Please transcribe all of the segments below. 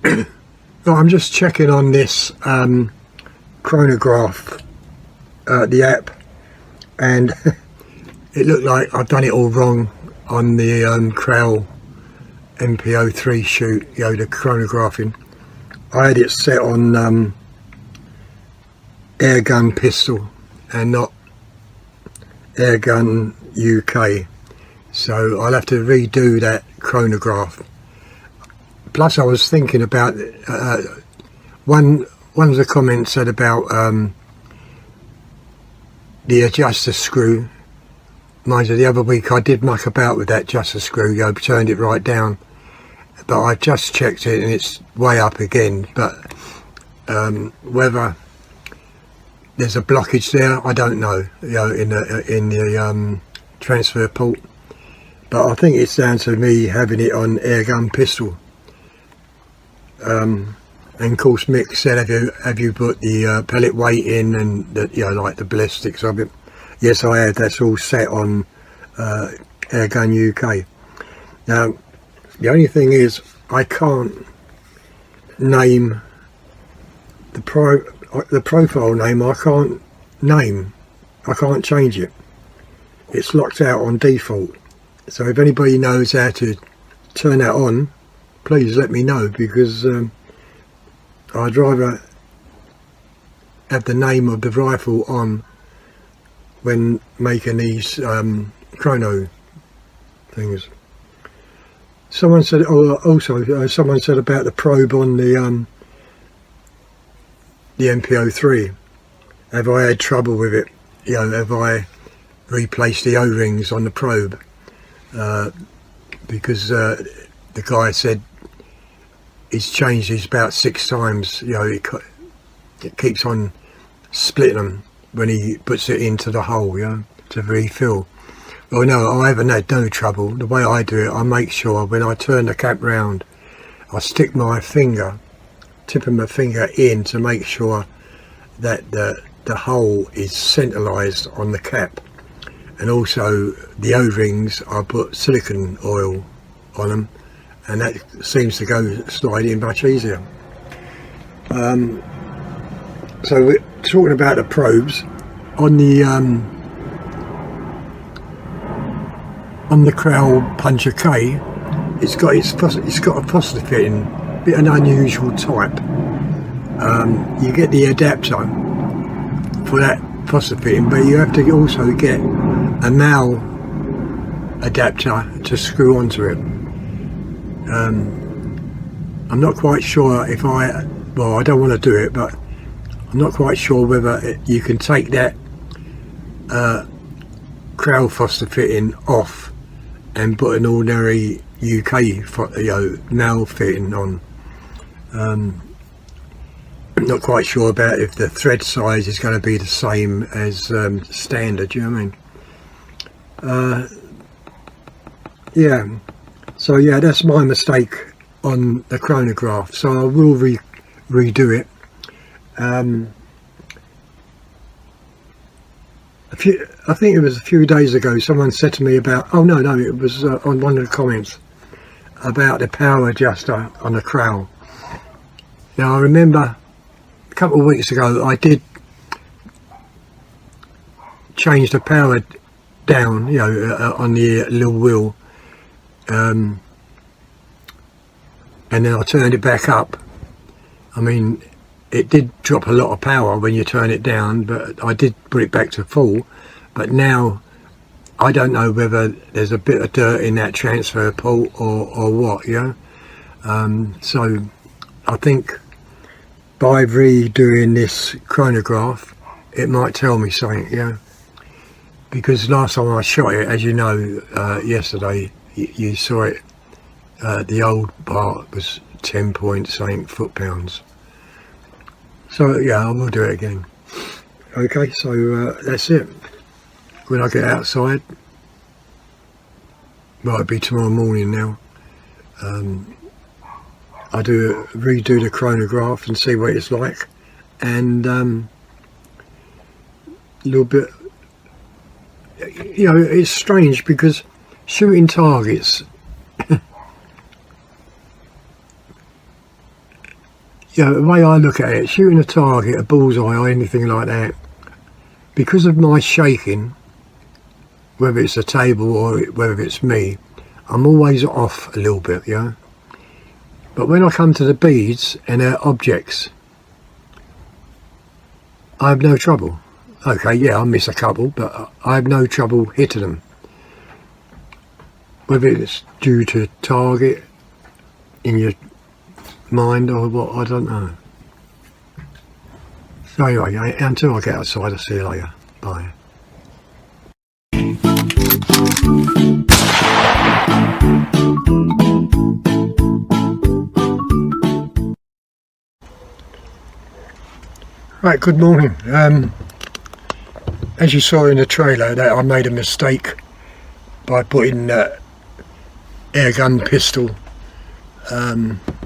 Well, I'm just checking on this chronograph, the app, and it looked like I've done it all wrong on the Crowell MPO3 shoot, the chronographing. I had it set on airgun pistol and not airgun UK, so I'll have to redo that chronograph. Plus I was thinking about one of the comments said about the adjuster screw. Mind you, the other week I did muck about with that adjuster screw, turned it right down, but I just checked it and it's way up again. But whether there's a blockage there, I don't know, in the transfer port. But I think it's down to me having it on airgun pistol. And of course Mick said, have you put the pellet weight in and like the ballistics of it? Yes, I have. That's all set on Airgun UK. Now the only thing is I can't name the profile name. I can't change it. It's locked out on default. So if anybody knows how to turn that on, please let me know, because I'd rather have the name of the rifle on when making these chrono things. Someone said, someone said about the probe on the MPO3. Have I had trouble with it? Have I replaced the O-rings on the probe? Because the guy said he's changed these about 6 times. It keeps on splitting them when he puts it into the hole, to refill. Well, no, I haven't had no trouble. The way I do it, I make sure when I turn the cap round, I stick my finger, tip of my finger in to make sure that the hole is centralised on the cap. And also the O-rings, I put silicone oil on them, and that seems to go slide in much easier. So we're talking about the probes on the Crowell Puncher K. It's got a positive fitting, bit an unusual type. You get the adapter for that positive fitting, but you have to also get a male adapter to screw onto it. I'm not quite sure if I don't want to do it, but I'm not quite sure whether you can take that Crowell Foster fitting off and put an ordinary UK nail fitting on. I'm not quite sure about if the thread size is going to be the same as standard, do you know what I mean? Yeah, so yeah, that's my mistake on the chronograph, so I will redo it. I think it was a few days ago, someone said to me about, it was on one of the comments about the power adjuster on the Crowell. Now I remember a couple of weeks ago I did change the power down, on the little wheel, and then I turned it back up. I mean, it did drop a lot of power when you turn it down, but I did put it back to full. But now I don't know whether there's a bit of dirt in that transfer port or what, so I think by redoing this chronograph it might tell me something, because last time I shot it, as you know, yesterday, you saw it, the old part was 10 point something foot-pounds. So yeah, I will do it again. Okay, so that's it. When I get outside, might be tomorrow morning now, I redo the chronograph and see what it's like, and a little bit, it's strange because shooting targets you know, the way I look at it, shooting a target, a bullseye or anything like that, because of my shaking, whether it's a table or whether it's me, I'm always off a little bit, you know. But when I come to the beads and their objects, I have no trouble. Okay, yeah, I miss a couple, but I have no trouble hitting them. Whether it's due to target in your mind or what, I don't know. So anyway, until I get outside, I'll see you later. Bye. Right, good morning. As you saw in the trailer, that I made a mistake by putting air gun pistol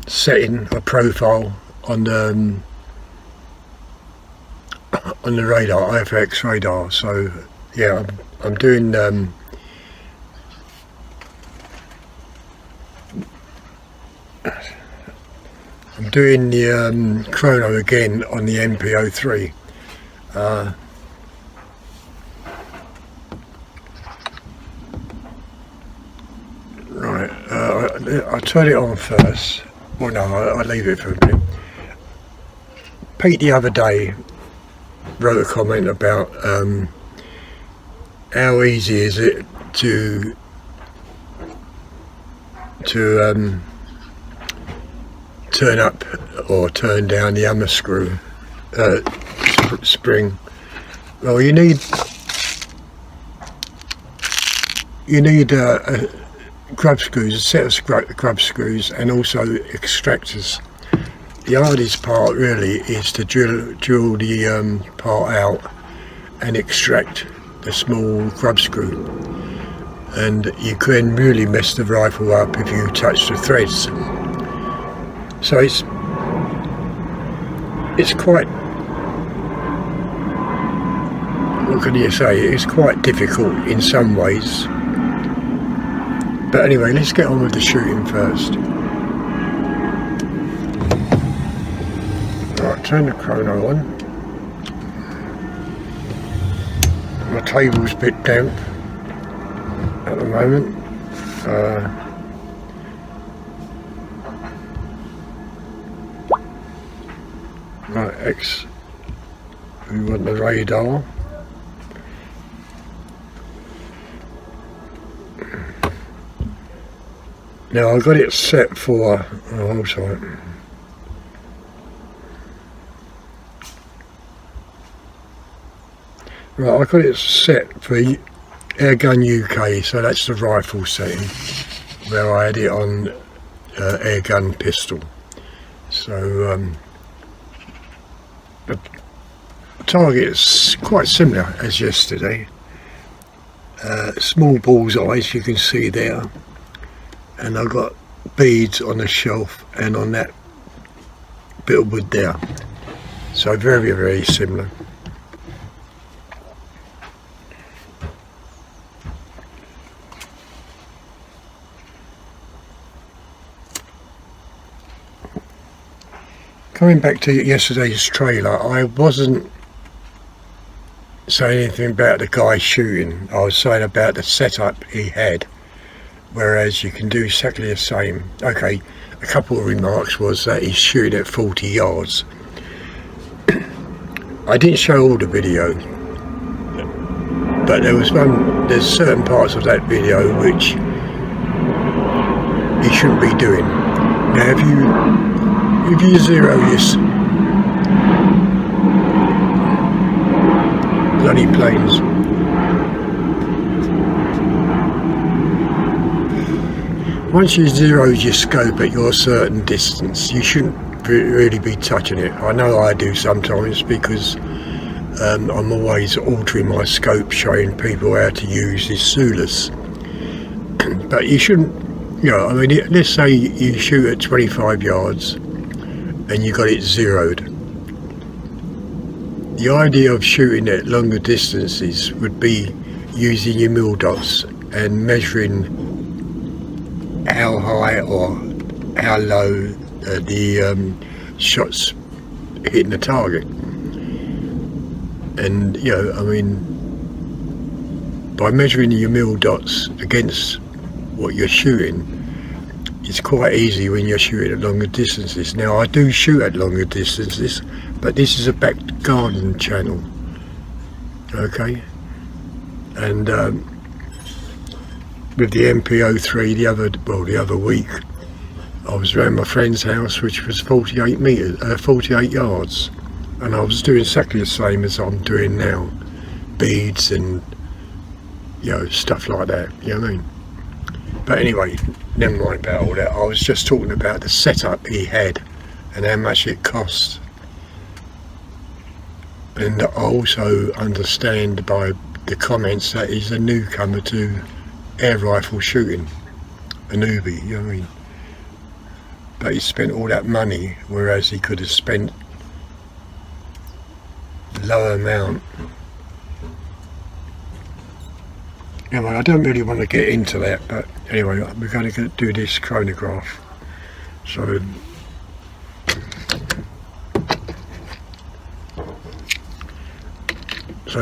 setting a profile on the radar, IFX radar. So yeah, I'm doing the Chrono again on the MPO3. Right, I turn it on first. Well, no, I leave it for a minute. Pete the other day wrote a comment about how easy is it to turn up or turn down the hammer screw spring. Well, you need grub screws, a set of grub screws, and also extractors. The hardest part really is to drill the part out and extract the small grub screw, and you can really mess the rifle up if you touch the threads. So it's quite, what can you say, it's quite difficult in some ways. But anyway, let's get on with the shooting first. Right, turn the Chrono on. My table's a bit damp at the moment. Right, X, we want the radar. Now I've got it set for, oh sorry. Right, I've got it set for Airgun UK, so that's the rifle setting, where I had it on airgun pistol. So the target is quite similar as yesterday. Small bullseyes, you can see there. And I've got beads on the shelf and on that bit of wood there. So very, very similar. Coming back to yesterday's trailer, I wasn't saying anything about the guy shooting. I was saying about the setup he had. Whereas you can do exactly the same. Okay, a couple of remarks was that he's shooting at 40 yards. I didn't show all the video, but there's certain parts of that video which you shouldn't be doing. Now if you zero this bloody planes, once you zero your scope at your certain distance, you shouldn't really be touching it. I know I do sometimes because I'm always altering my scope, showing people how to use this Zulus. But you shouldn't, you know, I mean, let's say you shoot at 25 yards and you got it zeroed. The idea of shooting at longer distances would be using your mil dots and measuring how high or how low the shots hitting the target. And you know, I mean, by measuring your mil dots against what you're shooting, it's quite easy when you're shooting at longer distances. Now I do shoot at longer distances, but this is a back garden channel, okay? And with the MP03 the other week, I was around my friend's house, which was 48 yards, and I was doing exactly the same as I'm doing now, beads and, you know, stuff like that, you know what I mean? But anyway, never mind about all that. I was just talking about the setup he had and how much it cost. And I also understand by the comments that he's a newcomer to air rifle shooting, a newbie, you know what I mean? But he spent all that money, whereas he could have spent a lower amount. Anyway, I don't really want to get into that, but anyway, we're going to do this chronograph. So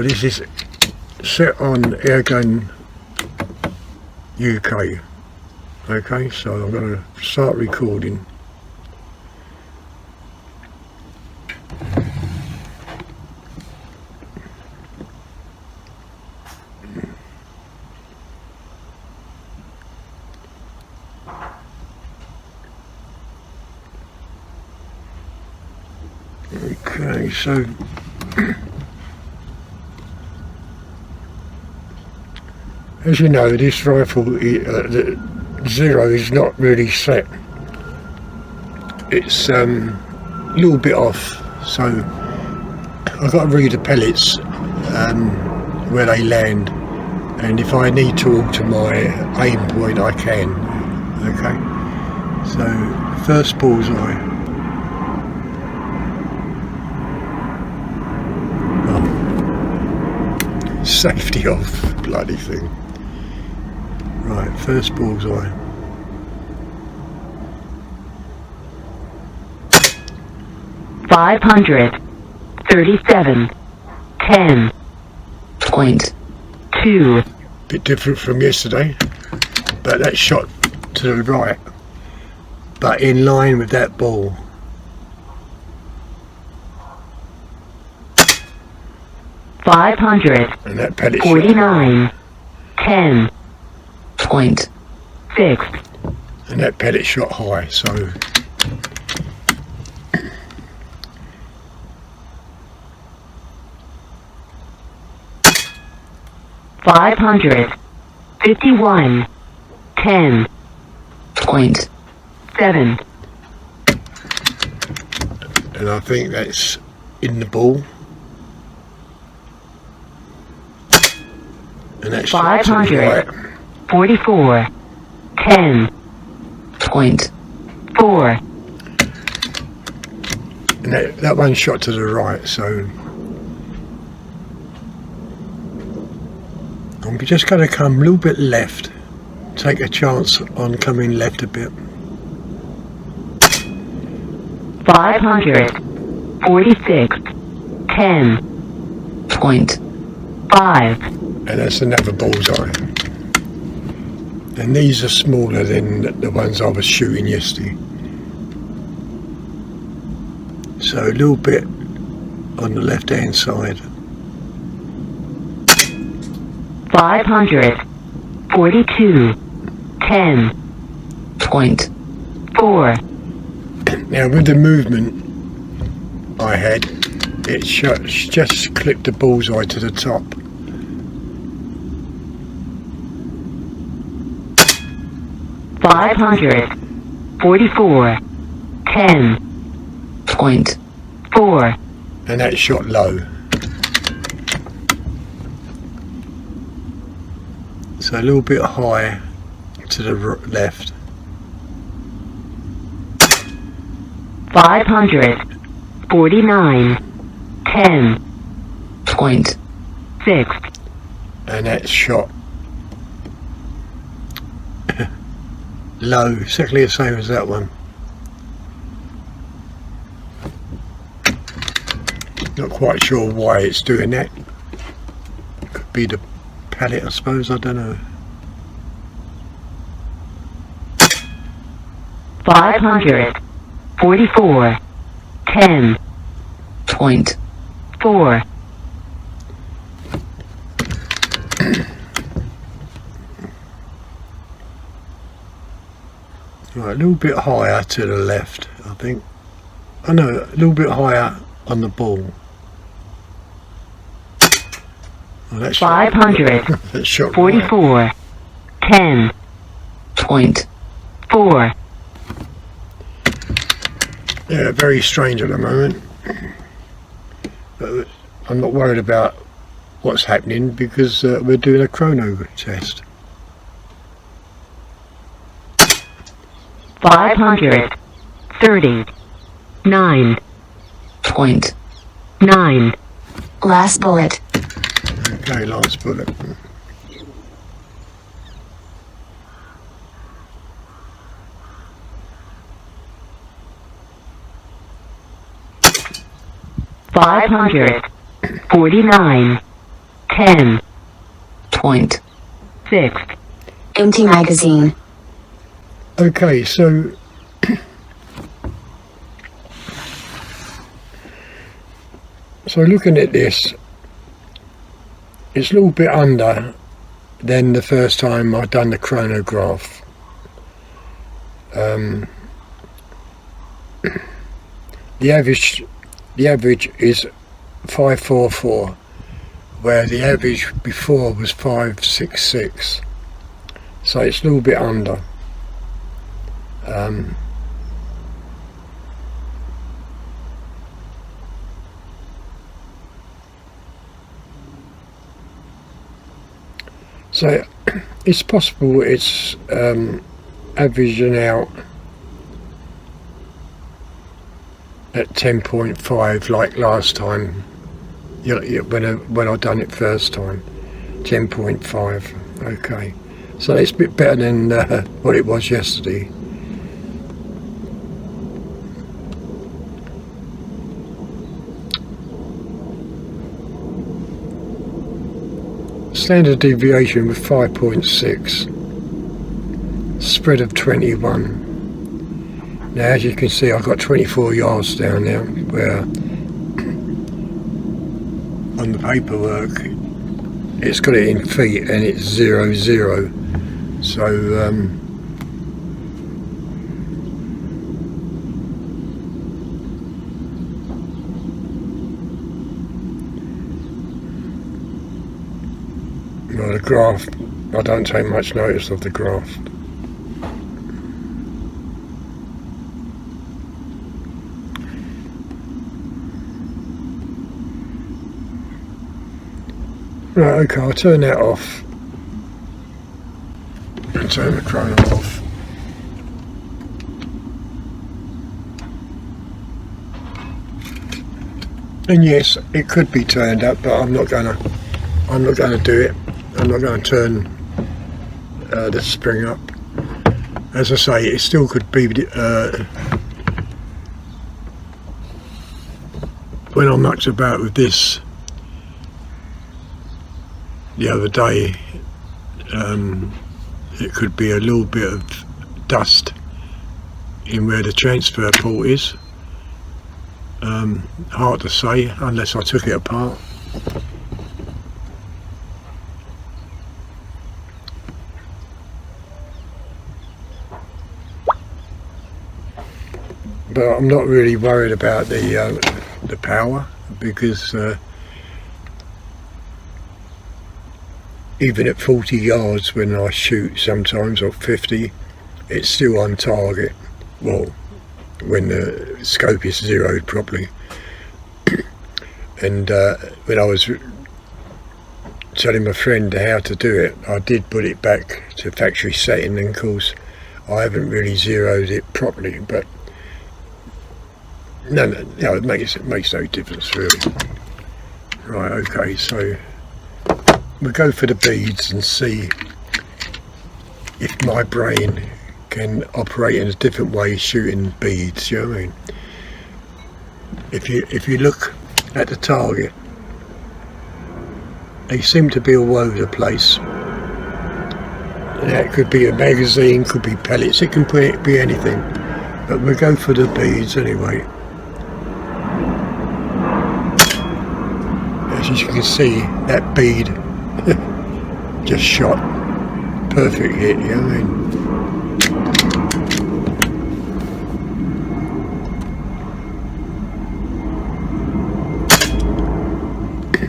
this is set on Airgun UK. Okay, so I'm going to start recording. Okay, so as you know, this rifle, the zero is not really set. It's a little bit off, so I've got to read the pellets where they land, and if I need to alter my aim point, I can. Okay, so first bullseye. Safety off, bloody thing. Right, first bullseye. .2. Bit different from yesterday, but that shot to the right, but in line with that ball. And that pellet 49. 10.6. And that pellet shot high, so 551. 10.7. And I think that's in the ball. And that's 544. 10.4. And that one shot to the right, so I'm just going to come a little bit left, take a chance on coming left a bit. 546. 10.5. And that's another bullseye. And these are smaller than the ones I was shooting yesterday. So a little bit on the left hand side. 542. 10.4. Now with the movement I had, it just clipped the bullseye to the top. 544. 10.4. And that shot low. So a little bit high to the left. 549. 10.6. And that shot low, exactly the same as that one. Not quite sure why it's doing that. Could be the palette, I suppose, I don't know. 544. 10. Point. 4. Right, a little bit higher to the left, I think. Oh no, a little bit higher on the ball. Oh, that's 544. 10. Point. 4. Yeah, very strange at the moment. But I'm not worried about what's happening because we're doing a chrono test. 539. Point. 9. Last bullet. Okay, last bullet. Five 49. 10. Point. 6. Empty magazine. Okay, so looking at this, it's a little bit under than the first time I've done the chronograph. The average is 544, where the average before was 566. So it's a little bit under. So it's possible it's averaging out at 10.5 like last time, when I done it first time. 10.5. Okay, so it's a bit better than what it was yesterday. Standard deviation with 5.6, spread of 21. Now as you can see, I've got 24 yards down there, where on the paperwork it's got it in feet and it's 0, 0. So well, the graph, I don't take much notice of the graph. Right, okay, I'll turn that off and turn the chrono off. And yes, it could be turned up, but I'm not gonna do it. I'm not going to turn the spring up. As I say, it still could be when I mucked about with this the other day, it could be a little bit of dust in where the transfer port is. Hard to say unless I took it apart. But I'm not really worried about the power, because even at 40 yards when I shoot sometimes, or 50, it's still on target. Well, when the scope is zeroed properly. And when I was telling my friend how to do it, I did put it back to factory setting, and of course I haven't really zeroed it properly, but no, it makes no difference really. Right, okay, so we'll go for the beads and see if my brain can operate in a different way shooting beads. You know what I mean? If you look at the target. They seem to be all over the place. That could be a magazine, could be pellets, it can be anything. But we'll go for the beads anyway. As you can see, that bead just shot. Perfect hit, you know what I mean?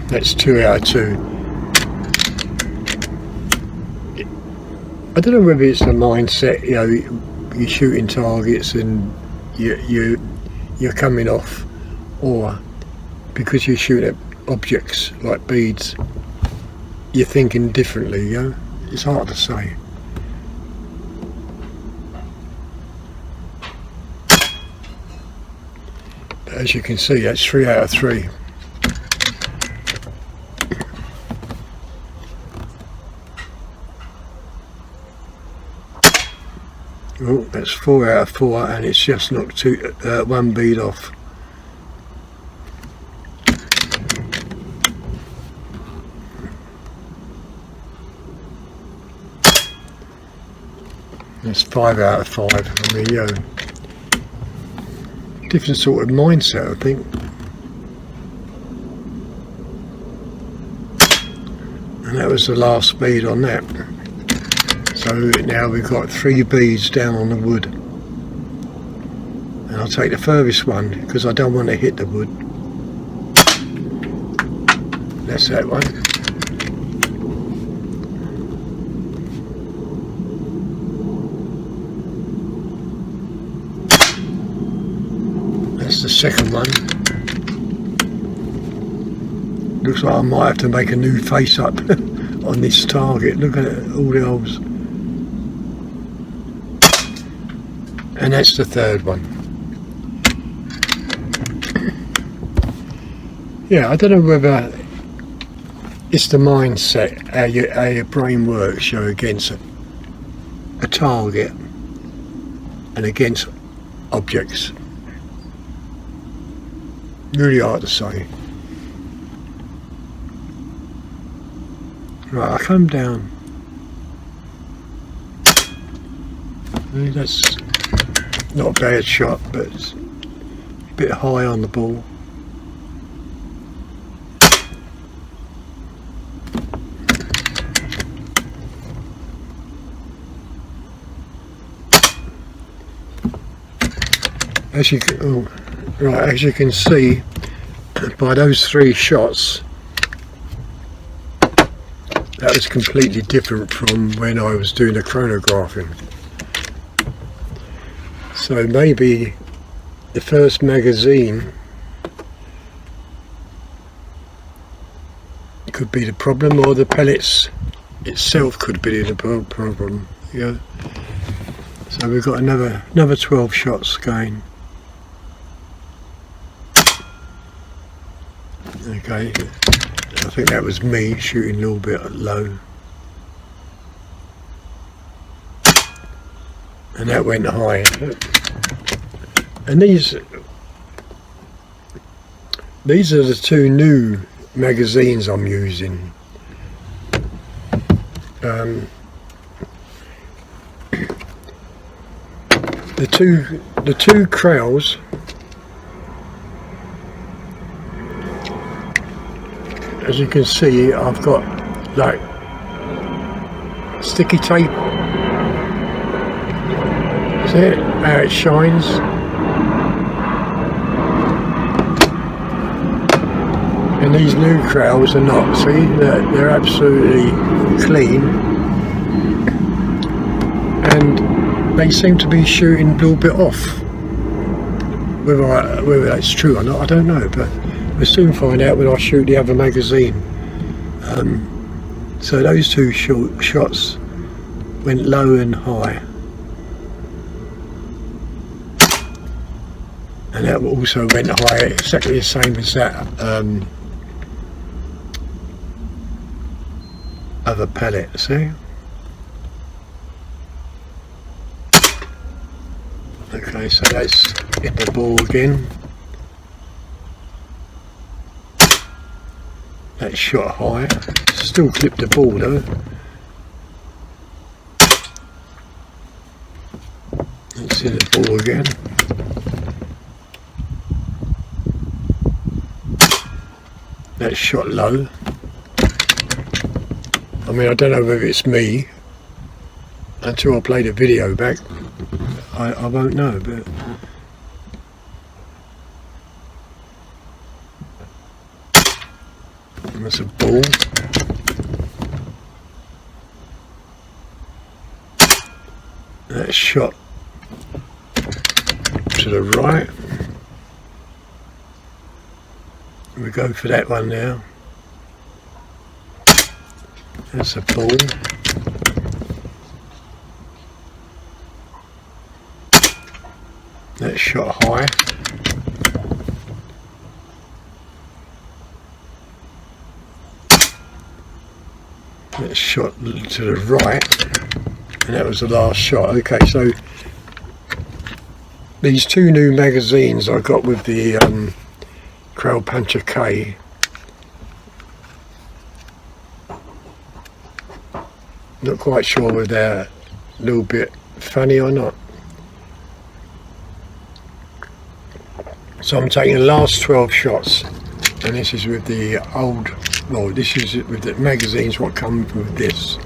That's 2 out of 2. I don't know whether it's a mindset, you know, you're shooting targets and you're coming off, or because you're shooting at objects like beads, you're thinking differently, you know? It's hard to say. But as you can see, that's 3 out of 3. Oh, that's 4 out of 4, and it's just knocked one bead off. That's 5 out of 5. I mean, you know, different sort of mindset, I think. And that was the last bead on that. So now we've got 3 beads down on the wood. And I'll take the furthest one because I don't want to hit the wood. That's that one. That's the second one. Looks like I might have to make a new face up on this target. Look at it, all the holes. And that's the third one. Yeah, I don't know whether it's the mindset, how your brain works, you know, against a target and against objects. Really hard to say. Right, I come down. That's not a bad shot, but it's a bit high on the ball. As you can, right, as you can see by those 3 shots, that was completely different from when I was doing the chronographing. So maybe the first magazine could be the problem, or the pellets itself could be the problem. Yeah. So we've got another 12 shots going. Okay, I think that was me shooting a little bit low. And that went high. And these are the 2 new magazines I'm using. The two Krails, as you can see, I've got like sticky tape. See it? How it shines. And these new Krails are not. See, they're absolutely clean, and they seem to be shooting a little bit off. Whether that's true or not, I don't know, but we'll soon find out when I shoot the other magazine. So those 2 short shots went low and high, and that also went high, exactly the same as that other pellet. See? Okay, so that's in the ball again. That's shot high. Still clipped the ball though. Let's see the ball again. That's shot low. I mean, I don't know whether it's me. Until I play the video back, I won't know, but that's a ball. That's shot to the right. We go for that one now. That's a ball. That's shot high. That's shot to the right, and that was the last shot. Okay, so these two new magazines I got with the Krail Puncher K. Not quite sure whether they're a little bit funny or not. So I'm taking the last 12 shots, and this is with the old, well, this is with the magazines what come with this.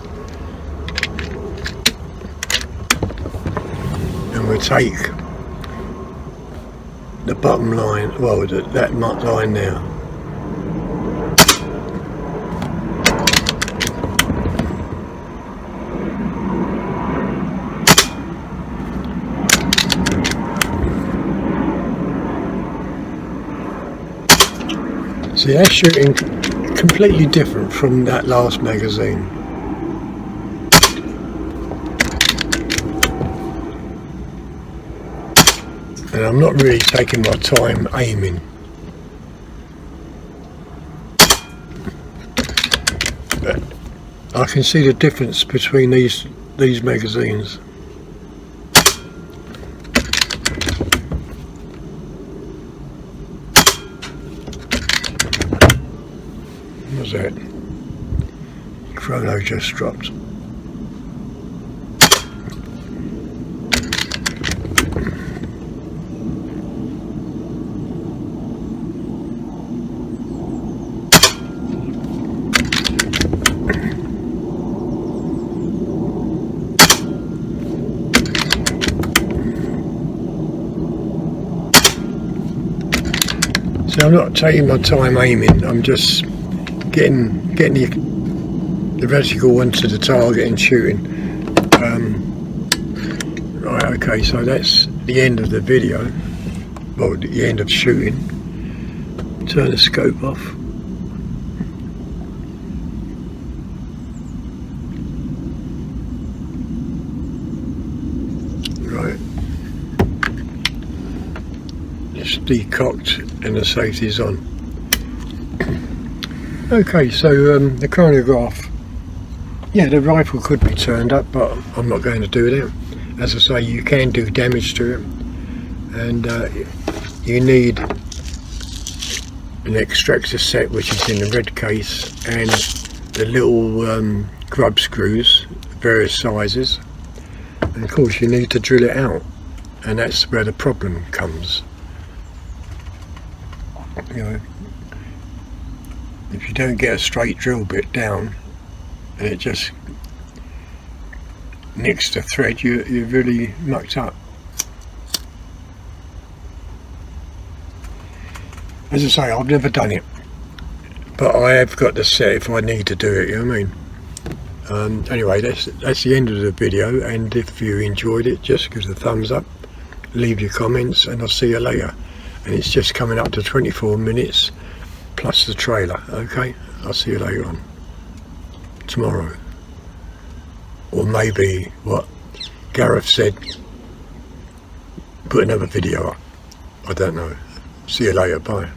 And we'll take the bottom line, well, that line there. See, they're shooting completely different from that last magazine. And I'm not really taking my time aiming. But I can see the difference between these magazines. What's that? Chrono just dropped. So I'm not taking my time aiming, I'm just getting the reticle onto the target and shooting. Right, okay, so that's the end of the video, well, the end of shooting. Turn the scope off. Right, it's decocked and the safety's on. Okay, so the chronograph, yeah, the rifle could be turned up, but I'm not going to do that. As I say, you can do damage to it, and you need an extractor set, which is in the red case, and the little grub screws, various sizes, and of course you need to drill it out, and that's where the problem comes. You know, if you don't get a straight drill bit down and it just nicks the thread, you're really mucked up. As I say, I've never done it, but I have got the set if I need to do it, you know what I mean? Anyway, that's the end of the video, and if you enjoyed it, just give us a thumbs up, leave your comments, and I'll see you later. And it's just coming up to 24 minutes plus the trailer. Okay, I'll see you later on tomorrow, or maybe what Gareth said, put another video up. I don't know. See you later. Bye.